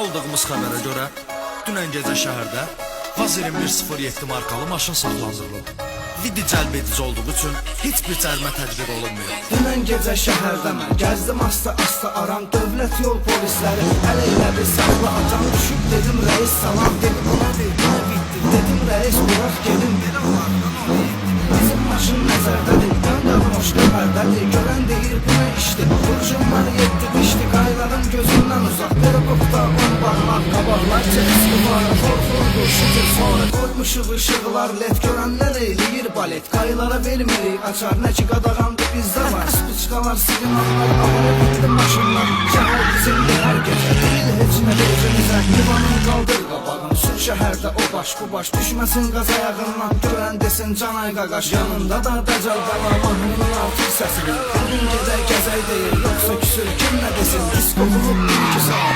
Aldığımız xəbərə görə dünən gecə şəhərdə Vaz 2107 markalı maşın saxlandırılıb. Video cəlb edici olduğu üçün heç bir cərimə tətbiq olunmuyor. Dünən gecə şəhərdə mən gəzdim asta aram dövlət yol polisləri. Ələ ilə bir saxla atam düşüb dedim rəis salam. Dedim ona bir bitdi dedim rəis bırak gedim. Bizim maşın nəzərdədir, göndər moşda pərdədir. Görən deyir bu nə işdir, burcum var yetdi dişdi. Qayların gözündən uzaq, perokopda on bağlar. Qabaqlar çəkisi var, korkulur şükür sonra. Koymuşuq ışıqlar led, görənlər eyləyir balet. Qayılara vermirik açar, nə ki qadağandı bizdə var. Spiçkalar, signallar, avara bitdi maşınlar. Şəhər bizimdir hər gecə, deyil heç nə vercənizə. Divanın qaldır qabağın, sur şəhərdə o baş bu baş. Düşməsin qaz ayağından, görən desin canay qaqaş. Yanında da dəcəl qala, mahnının altı səsini. Bugün gecə gəzək deyil, yoxsa küsür kim nə desin. Pis qoxulub bir iki saat.